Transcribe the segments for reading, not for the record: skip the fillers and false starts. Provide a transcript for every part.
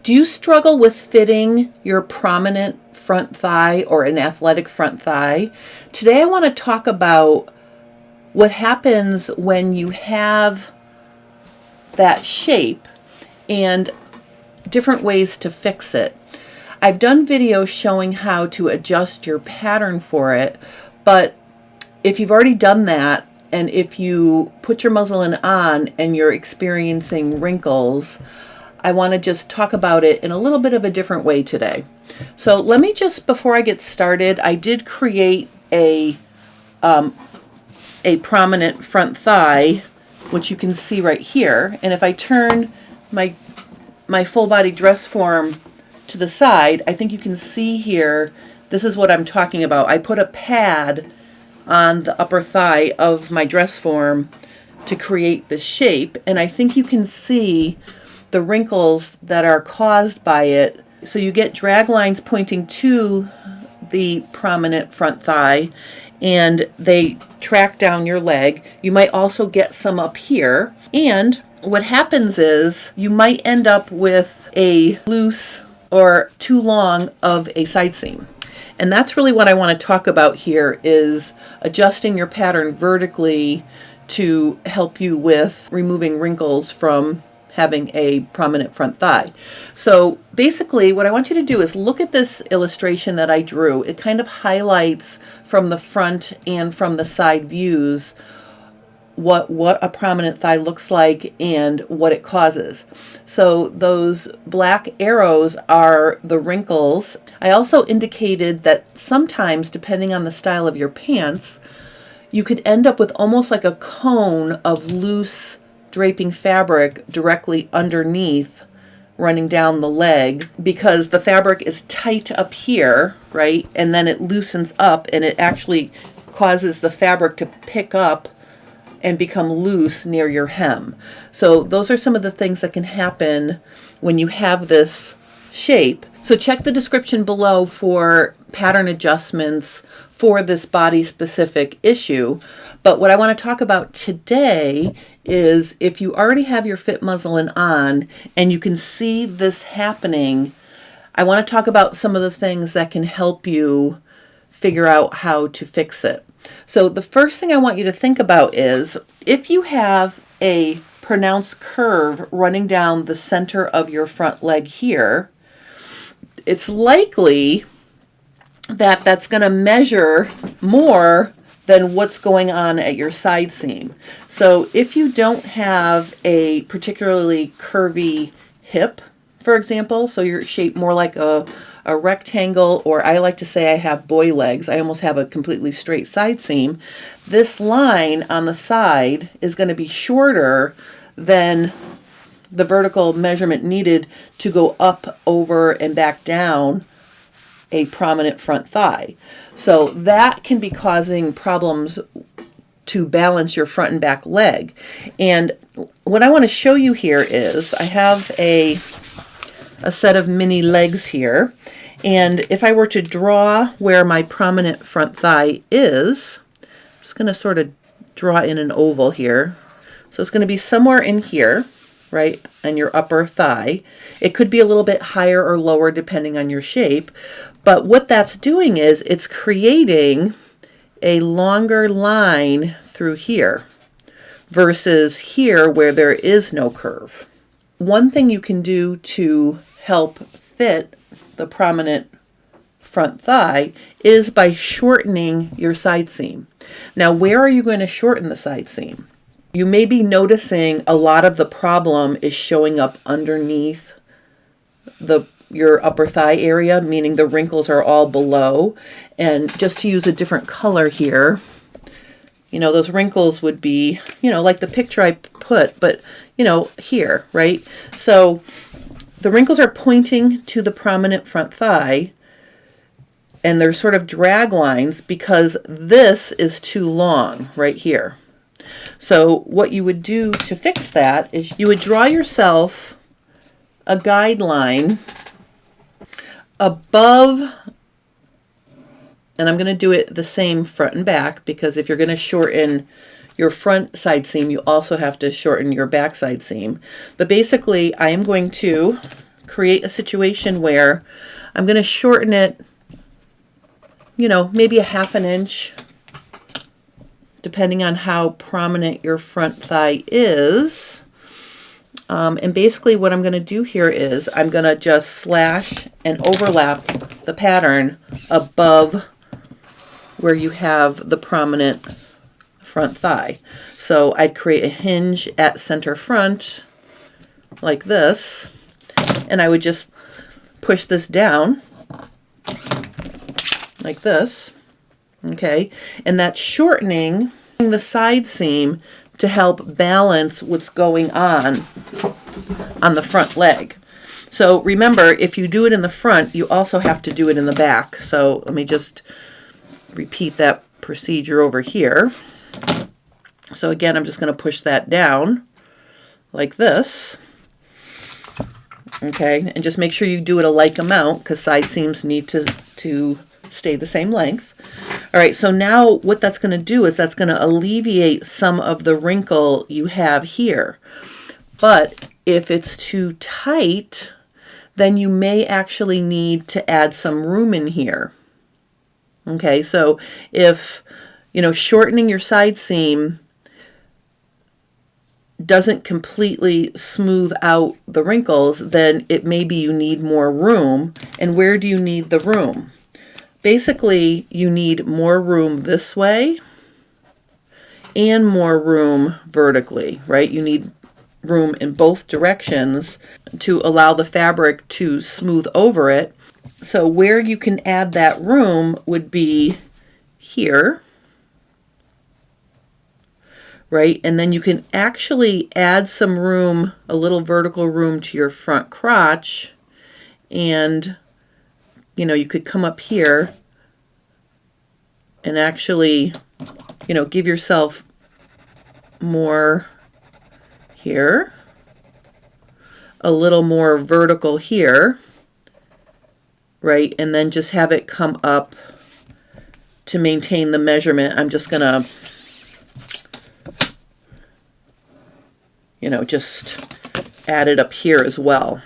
Do you struggle with fitting your prominent front thigh or an athletic front thigh? Today I want to talk about what happens when you have that shape and different ways to fix it. I've done videos showing how to adjust your pattern for it, but if you've already done that, and if you put your muslin on and you're experiencing wrinkles, I want to just talk about it in a little bit of a different way today. So let me just, before I get started, I did create a prominent front thigh, which you can see right here. And if I turn my full body dress form to the side, I think you can see here, this is what I'm talking about. I put a pad on the upper thigh of my dress form to create the shape, and I think you can see the wrinkles that are caused by it. So you get drag lines pointing to the prominent front thigh, and they track down your leg. You might also get some up here, and what happens is you might end up with a loose or too long of a side seam. And that's really what I want to talk about here, is adjusting your pattern vertically to help you with removing wrinkles from having a prominent front thigh. So basically what I want you to do is look at this illustration that I drew. It kind of highlights from the front and from the side views what a prominent thigh looks like and what it causes. So those black arrows are the wrinkles. I also indicated that sometimes, depending on the style of your pants, you could end up with almost like a cone of loose draping fabric directly underneath, running down the leg, because the fabric is tight up here, right? And then it loosens up and it actually causes the fabric to pick up and become loose near your hem. So those are some of the things that can happen when you have this shape. So check the description below for pattern adjustments for this body specific issue. But what I want to talk about today is, if you already have your fit muslin on and you can see this happening, I want to talk about some of the things that can help you figure out how to fix it. So the first thing I want you to think about is, if you have a pronounced curve running down the center of your front leg here, it's likely that that's going to measure more than what's going on at your side seam. So if you don't have a particularly curvy hip, for example, so you're shaped more like a rectangle, or I like to say I have boy legs. I almost have a completely straight side seam. This line on the side is going to be shorter than the vertical measurement needed to go up, over, and back down a prominent front thigh. So that can be causing problems to balance your front and back leg. And what I want to show you here is, I have a set of mini legs here, and if I were to draw where my prominent front thigh is, I'm just going to sort of draw in an oval here. So it's going to be somewhere in here, right, on your upper thigh. It could be a little bit higher or lower depending on your shape, but what that's doing is it's creating a longer line through here versus here where there is no curve. One thing you can do to help fit the prominent front thigh is by shortening your side seam. Now, where are you going to shorten the side seam? You may be noticing a lot of the problem is showing up underneath your upper thigh area, meaning the wrinkles are all below. And just to use a different color here, those wrinkles would be, like the picture I put, but, here, right? So the wrinkles are pointing to the prominent front thigh, and they're sort of drag lines because this is too long right here. So what you would do to fix that is you would draw yourself a guideline above, and I'm going to do it the same front and back, because if you're going to shorten your front side seam, you also have to shorten your back side seam. But basically, I am going to create a situation where I'm going to shorten it, you know, maybe a ½ inch, depending on how prominent your front thigh is. And basically what I'm going to do here is I'm going to just slash and overlap the pattern above where you have the prominent front thigh. So I'd create a hinge at center front like this, and I would just push this down like this, okay? And that's shortening the side seam to help balance what's going on the front leg. So remember, if you do it in the front, you also have to do it in the back. So let me just repeat that procedure over here. So again, I'm just going to push that down like this. Okay, and just make sure you do it a like amount because side seams need to stay the same length. All right, so now what that's going to do is that's going to alleviate some of the wrinkle you have here. But if it's too tight, then you may actually need to add some room in here. Okay, so if, you know, shortening your side seam doesn't completely smooth out the wrinkles, then it may be you need more room. And where do you need the room? Basically, you need more room this way and more room vertically, right? You need room in both directions to allow the fabric to smooth over it. So where you can add that room would be here, right? And then you can actually add some room, a little vertical room to your front crotch, and you know, you could come up here and actually, you know, give yourself more here, a little more vertical here, right? And then just have it come up to maintain the measurement. I'm just gonna, you know, just add it up here as well.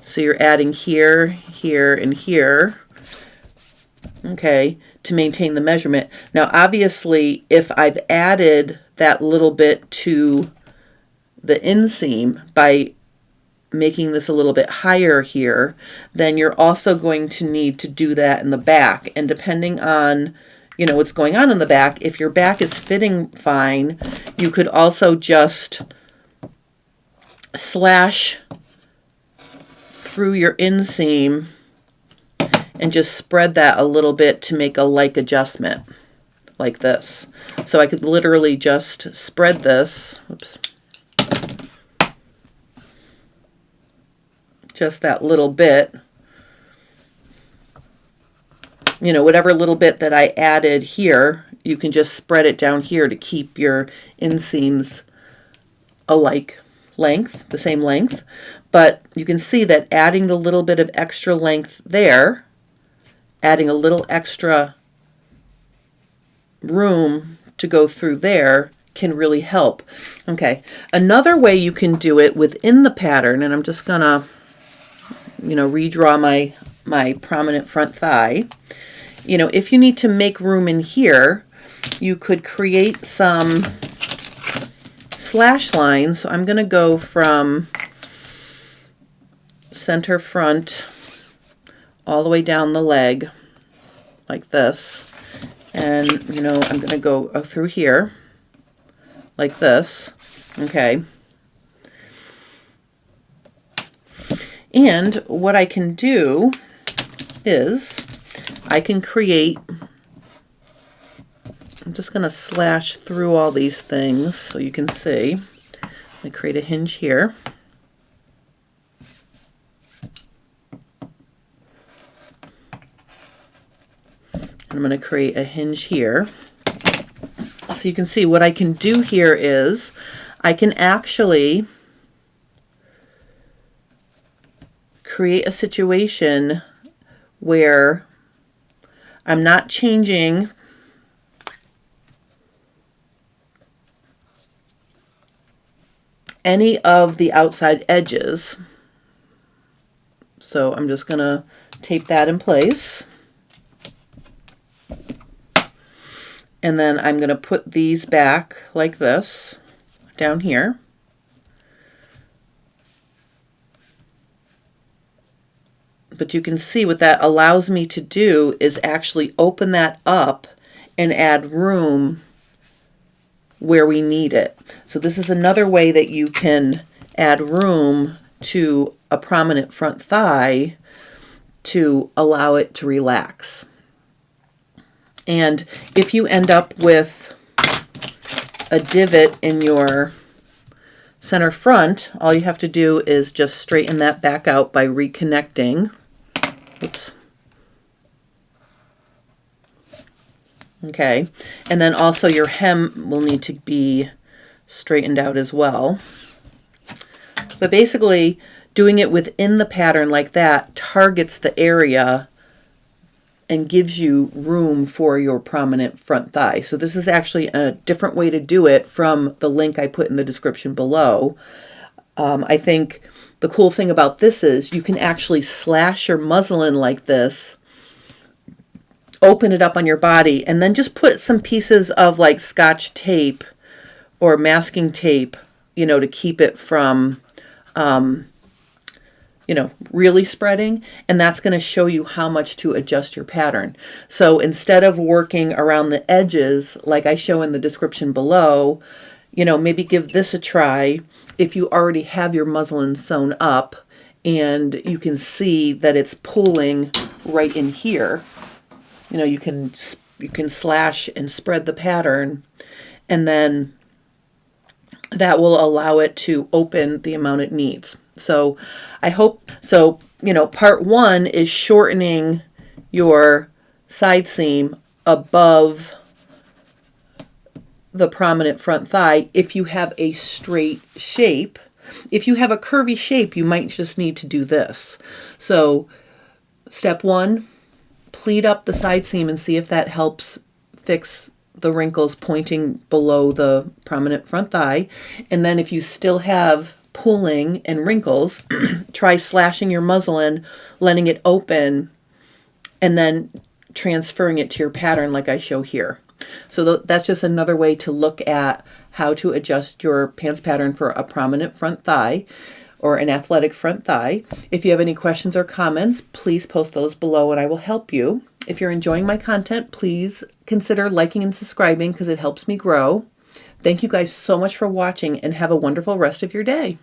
So you're adding here, here, and here, okay, to maintain the measurement. Now, obviously, if I've added that little bit to the inseam by making this a little bit higher here, then you're also going to need to do that in the back. And depending on, you know, what's going on in the back, if your back is fitting fine, you could also just slash through your inseam and just spread that a little bit to make a like adjustment like this. So I could literally just spread this, oops, just that little bit, you know, whatever little bit that I added here, you can just spread it down here to keep your inseams alike length, the same length. But you can see that adding the little bit of extra length there, adding a little extra room to go through there can really help. Okay, another way you can do it within the pattern, and I'm just gonna, you know, redraw my prominent front thigh. You know, if you need to make room in here, you could create some slash lines. So I'm gonna go from center front all the way down the leg like this, and you know, I'm gonna go through here like this, okay? And what I can do is I can create, I'm just gonna slash through all these things so you can see. I create a hinge here. I'm going to create a hinge here. So you can see what I can do here is I can actually create a situation where I'm not changing any of the outside edges. So I'm just going to tape that in place. And then I'm going to put these back like this down here. But you can see what that allows me to do is actually open that up and add room where we need it. So this is another way that you can add room to a prominent front thigh to allow it to relax. And if you end up with a divot in your center front, all you have to do is just straighten that back out by reconnecting. Oops. Okay, and then also your hem will need to be straightened out as well. But basically, doing it within the pattern like that targets the area and gives you room for your prominent front thigh. So this is actually a different way to do it from the link I put in the description below. I think the cool thing about this is you can actually slash your muslin like this, open it up on your body, and then just put some pieces of like Scotch tape or masking tape, you know, to keep it from you know, really spreading, and that's going to show you how much to adjust your pattern. So instead of working around the edges like I show in the description below, you know, maybe give this a try if you already have your muslin sewn up and you can see that it's pulling right in here. You know, you can slash and spread the pattern, and then that will allow it to open the amount it needs. So I hope, so, you know, part one is shortening your side seam above the prominent front thigh if you have a straight shape. If you have a curvy shape, you might just need to do this. So step one, pleat up the side seam and see if that helps fix the wrinkles pointing below the prominent front thigh. And then if you still have pulling and wrinkles, try slashing your muslin, letting it open, and then transferring it to your pattern like I show here. So that's just another way to look at how to adjust your pants pattern for a prominent front thigh or an athletic front thigh. If you have any questions or comments, please post those below and I will help you. If you're enjoying my content, please consider liking and subscribing because it helps me grow. Thank you guys so much for watching and have a wonderful rest of your day.